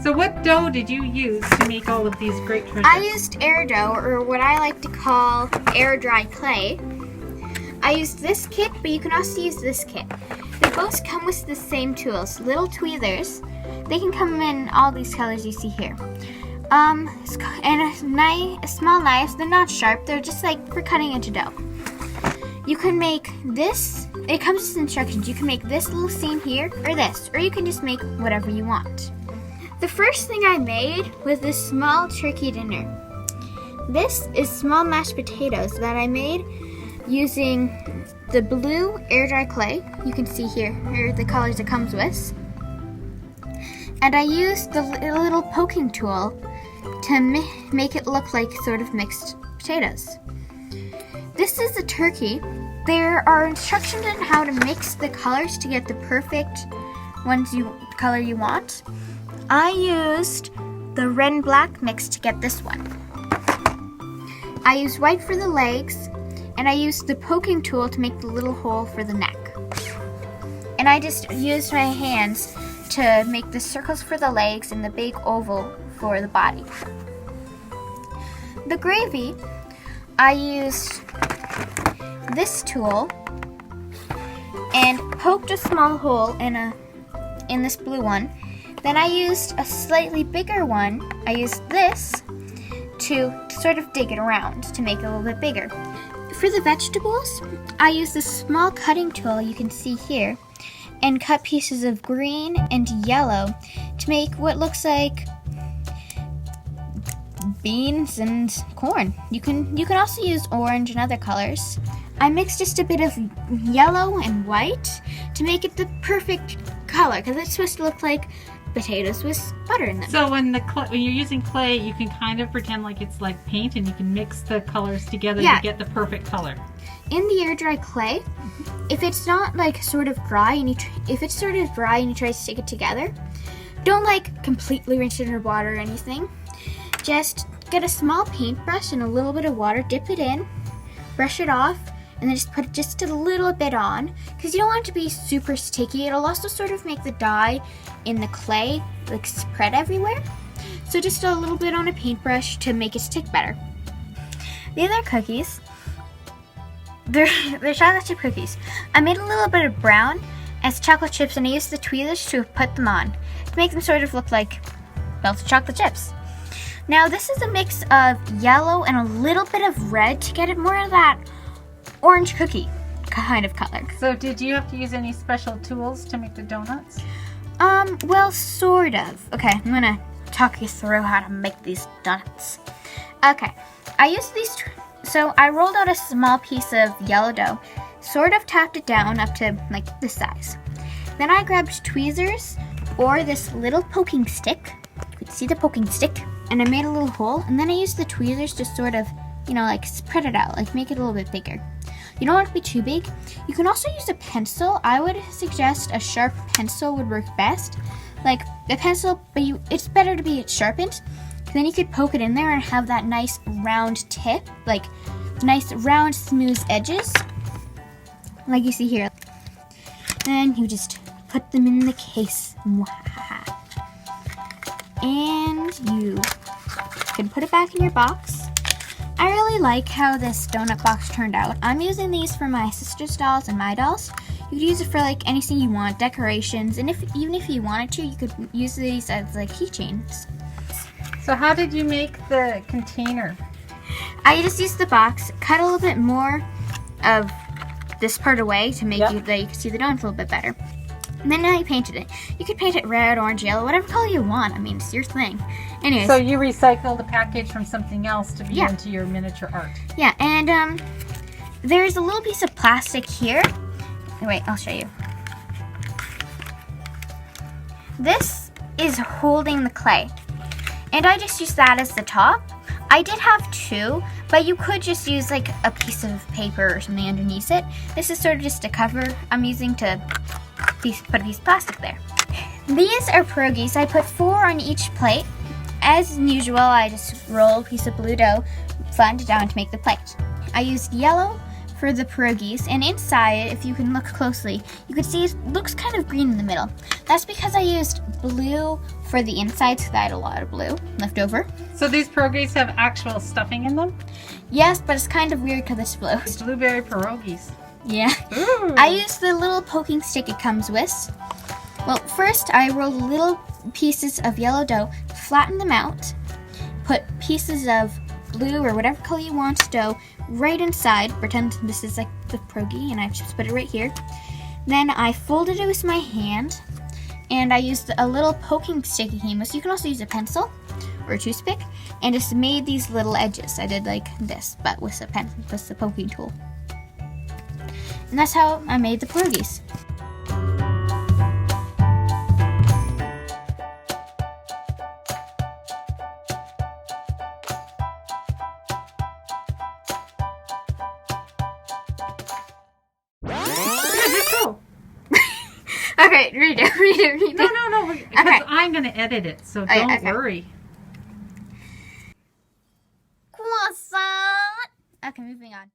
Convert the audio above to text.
So what dough did you use to make all of these great treasures? I used air dough, or what I like to call air dry clay. I used this kit, but you can also use this kit. They both come with the same tools, little tweezers. They can come in all these colors you see here. And a small knife. They're not sharp, they're just like for cutting into dough. You can make this, it comes with instructions. You can make this little seam here, or you can just make whatever you want. The first thing I made was this small turkey dinner. This is small mashed potatoes that I made using the blue air dry clay. You can see here are the colors it comes with. And I used the little poking tool to make it look like sort of mixed potatoes. This is a turkey. There are instructions on how to mix the colors to get the perfect color you want. I used the red and black mix to get this one. I used white for the legs, and I used the poking tool to make the little hole for the neck. And I just used my hands to make the circles for the legs and the big oval for the body. The gravy, I used this tool and poked a small hole in this blue one. Then I used a slightly bigger one. I used this to sort of dig it around to make it a little bit bigger. For the vegetables, I used this small cutting tool you can see here and cut pieces of green and yellow to make what looks like beans and corn. You can also use orange and other colors. I mixed just a bit of yellow and white to make it the perfect color because it's supposed to look like potatoes with butter in them. So when you're using clay, you can kind of pretend like it's like paint, and you can mix the colors together to get the perfect color. In the air dry clay, if it's not like sort of dry, if it's sort of dry and you try to stick it together, don't like completely rinse it in water or anything. Just get a small paintbrush and a little bit of water, dip it in, brush it off, and then just put just a little bit on because you don't want it to be super sticky. It'll also sort of make the dye in the clay like spread everywhere. So just a little bit on a paintbrush to make it stick better. The other cookies, they're chocolate chip cookies. I made a little bit of brown as chocolate chips, and I used the tweezers to put them on to make them sort of look like melted chocolate chips. Now this is a mix of yellow and a little bit of red to get it more of that orange cookie kind of color. So did you have to use any special tools to make the donuts? Well, sort of. Okay, I'm gonna talk you through how to make these donuts. Okay, I used these, so I rolled out a small piece of yellow dough, sort of tapped it down up to like this size. Then I grabbed tweezers or this little poking stick. You could see the poking stick. And I made a little hole, and then I used the tweezers to sort of, like spread it out, like make it a little bit bigger. You don't want it to be too big. You can also use a pencil. I would suggest a sharp pencil would work best. Like a pencil, but it's better to be sharpened. Then you could poke it in there and have that nice round tip, like nice round smooth edges, like you see here. Then you just put them in the case. And you can put it back in your box. I really like how this donut box turned out. I'm using these for my sister's dolls and my dolls. You could use it for like anything you want, decorations, and even if you wanted to, you could use these as like keychains. So how did you make the container? I just used the box, cut a little bit more of this part away to make that you can see the donut a little bit better. And then I painted it. You could paint it red, orange, yellow, whatever color you want. I mean, it's your thing. Anyways. So you recycled the package from something else to be into your miniature art. Yeah, and there's a little piece of plastic here. Wait, I'll show you. This is holding the clay. And I just used that as the top. I did have two, but you could just use like a piece of paper or something underneath it. This is sort of just a cover I'm using to put a piece of plastic there. These are pierogies. I put 4 on each plate. As usual, I just roll a piece of blue dough, flattened it down to make the plate. I used yellow for the pierogies, and inside, if you can look closely, you can see it looks kind of green in the middle. That's because I used blue for the insides because I had a lot of blue left over. So these pierogies have actual stuffing in them? Yes, but it's kind of weird because it's blue. It's blueberry pierogies. Yeah. Ooh. I used the little poking stick it comes with. Well, first I rolled little pieces of yellow dough, flatten them out, put pieces of blue or whatever color you want dough right inside. Pretend this is like the pierogi and I just put it right here. Then I folded it with my hand and I used a little poking stick it came with. You can also use a pencil or a toothpick and just made these little edges. I did like this, but with the poking tool. And that's how I made the pierogies. Okay, read it. No, because Okay. I'm going to edit it, so don't worry. Croissant. Okay, moving on.